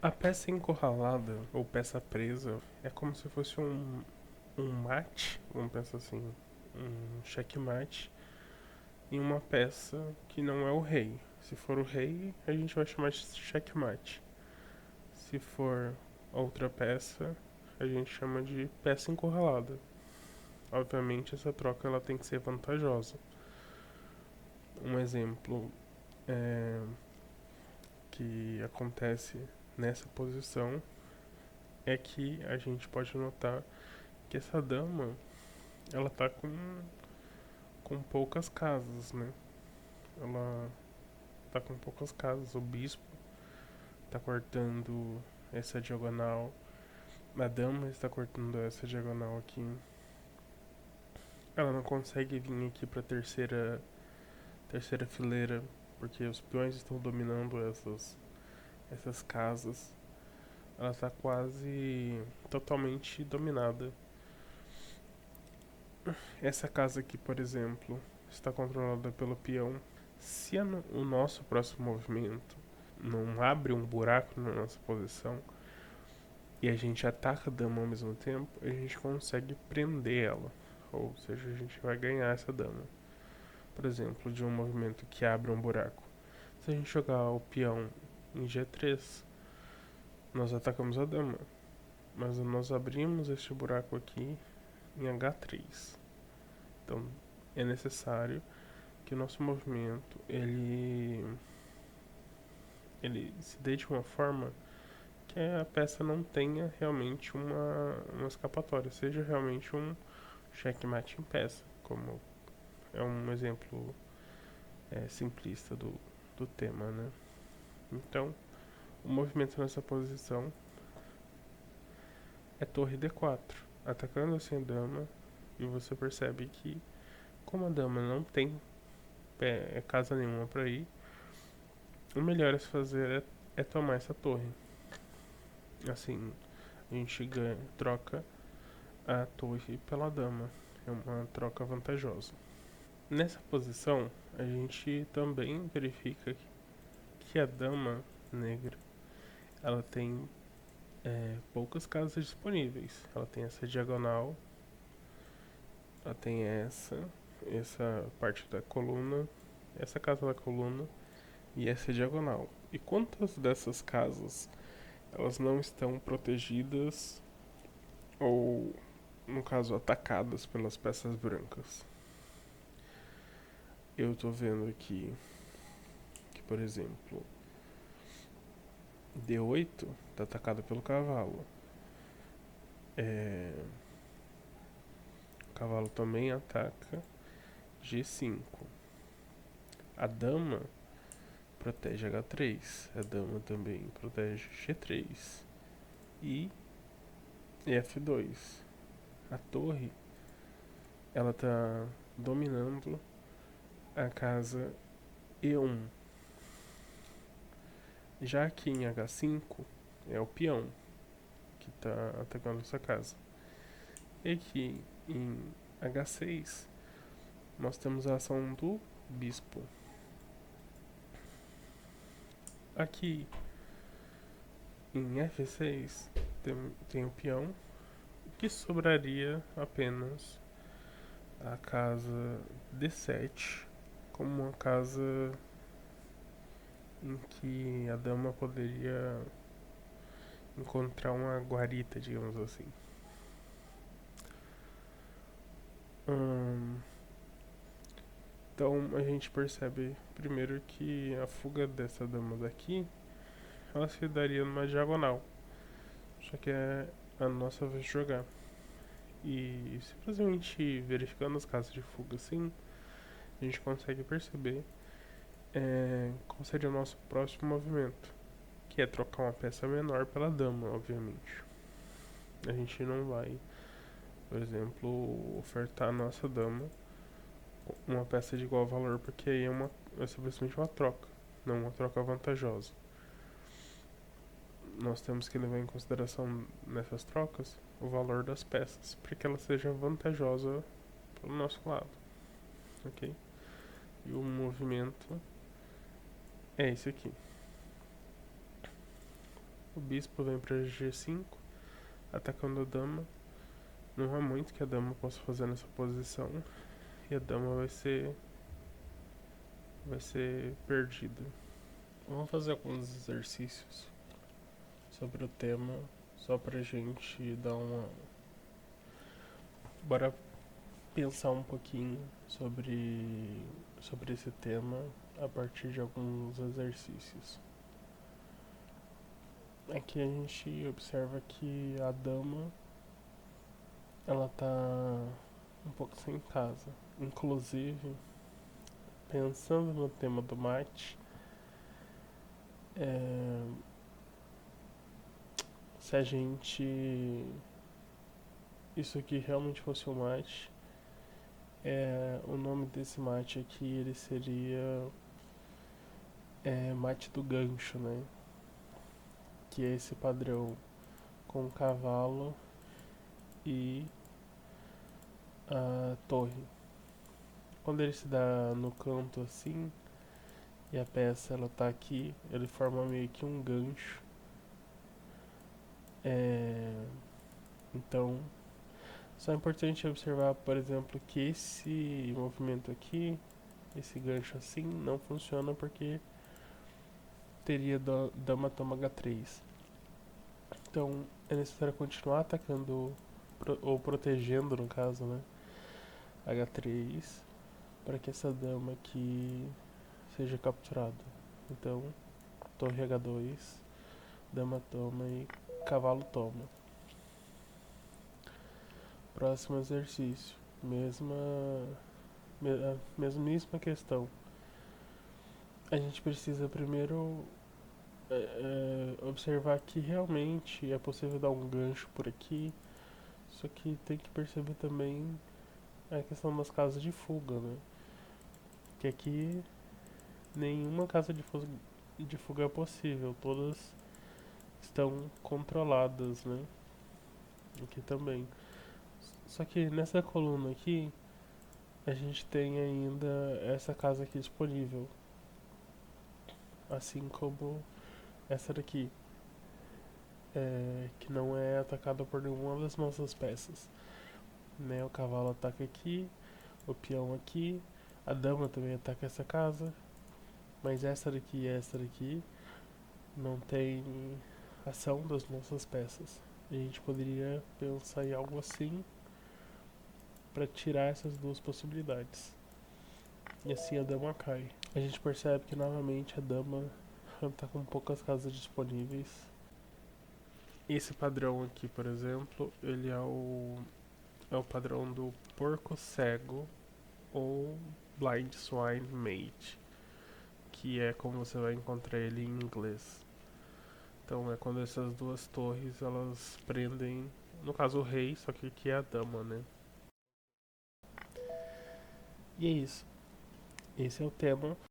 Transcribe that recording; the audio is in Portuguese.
A peça encurralada ou peça presa é como se fosse um mate, vamos pensar assim, um checkmate em uma peça que não é o rei. Se for o rei, a gente vai chamar de checkmate. Se for outra peça, a gente chama de peça encurralada. Obviamente, essa troca ela tem que ser vantajosa. Um exemplo que acontece nessa posição é que a gente pode notar que essa dama ela tá com poucas casas, né? Ela tá com poucas casas. O bispo tá cortando essa diagonal. A dama está cortando essa diagonal aqui. Ela não consegue vir aqui pra terceira fileira porque os peões estão dominando essas casas. Ela está quase totalmente dominada. Essa casa aqui, por exemplo, está controlada pelo peão. Se o nosso próximo movimento não abre um buraco na nossa posição e a gente ataca a dama ao mesmo tempo, a gente consegue prender ela. Ou seja, a gente vai ganhar essa dama. Por exemplo, de um movimento que abre um buraco. Se a gente jogar o peão em G3, nós atacamos a dama. Mas nós abrimos este buraco aqui em H3. Então é necessário que o nosso movimento ele se dê de uma forma que a peça não tenha realmente uma escapatória, seja realmente um checkmate em peça, como é um exemplo simplista do tema, né? Então, o movimento nessa posição é torre D4, atacando assim a dama, e você percebe que, como a dama não tem casa nenhuma para ir, o melhor a se fazer é tomar essa torre. Assim, a gente troca a torre pela dama. É uma troca vantajosa. Nessa posição, a gente também verifica que a dama negra ela tem poucas casas disponíveis. Ela tem essa diagonal, ela tem essa parte da coluna, essa casa da coluna e essa diagonal. E quantas dessas casas elas não estão protegidas ou, no caso, atacadas pelas peças brancas? Eu tô vendo aqui que, por exemplo, D8 tá atacado pelo cavalo. O cavalo também ataca G5. A dama protege H3. A dama também protege G3. E F2. A torre ela tá dominando a casa E1. Já aqui em H5 é o peão que está atacando essa casa. E aqui em H6 nós temos a ação do bispo. Aqui em F6 tem o peão, que sobraria apenas a casa D7 como uma casa em que a dama poderia encontrar uma guarita, digamos assim. Então a gente percebe primeiro que a fuga dessa dama daqui ela se daria numa diagonal. Só que é a nossa vez de jogar. E simplesmente verificando as casas de fuga assim, a gente consegue perceber qual seria o nosso próximo movimento. Que é trocar uma peça menor pela dama, obviamente. A gente não vai, por exemplo, ofertar a nossa dama uma peça de igual valor, porque aí é simplesmente uma troca, não uma troca vantajosa. Nós temos que levar em consideração nessas trocas o valor das peças, para que ela seja vantajosa para o nosso lado, ok? E o movimento é esse aqui. O bispo vem para G5, atacando a dama. Não há muito que a dama possa fazer nessa posição. E a dama vai ser perdida. Vamos fazer alguns exercícios sobre o tema, só pra gente dar uma. Bora pensar um pouquinho sobre esse tema a partir de alguns exercícios. Aqui a gente observa que a dama ela tá um pouco sem casa. Inclusive, pensando no tema do mate, se a gente. Isso aqui realmente fosse um mate, o nome desse mate aqui ele seria mate do gancho, né? Que é esse padrão com cavalo e a torre. Quando ele se dá no canto assim e a peça ela tá aqui, ele forma meio que um gancho. Então, só é importante observar, por exemplo, que esse movimento aqui, esse gancho assim, não funciona porque teria dama toma H3. Então, é necessário continuar atacando ou protegendo, no caso, né, H3 para que essa dama aqui seja capturada. Então, torre H2, dama toma e cavalo toma. Próximo exercício, mesmíssima questão. A gente precisa primeiro observar que realmente é possível dar um gancho por aqui, só que tem que perceber também a questão das casas de fuga, né? Que aqui nenhuma casa de fuga é possível, todas estão controladas, né? Aqui também. Só que nessa coluna aqui, a gente tem ainda essa casa aqui disponível. Assim como essa daqui, que não é atacada por nenhuma das nossas peças. Né? O cavalo ataca aqui, o peão aqui, a dama também ataca essa casa, mas essa daqui e essa daqui não tem ação das nossas peças. A gente poderia pensar em algo assim para tirar essas duas possibilidades. E assim a dama cai. A gente percebe que novamente a dama está com poucas casas disponíveis. Esse padrão aqui, por exemplo, ele é o padrão do porco cego ou blind swine mate, que é como você vai encontrar ele em inglês. Então é quando essas duas torres elas prendem, no caso o rei, só que aqui é a dama, né? E é isso. Esse é o tema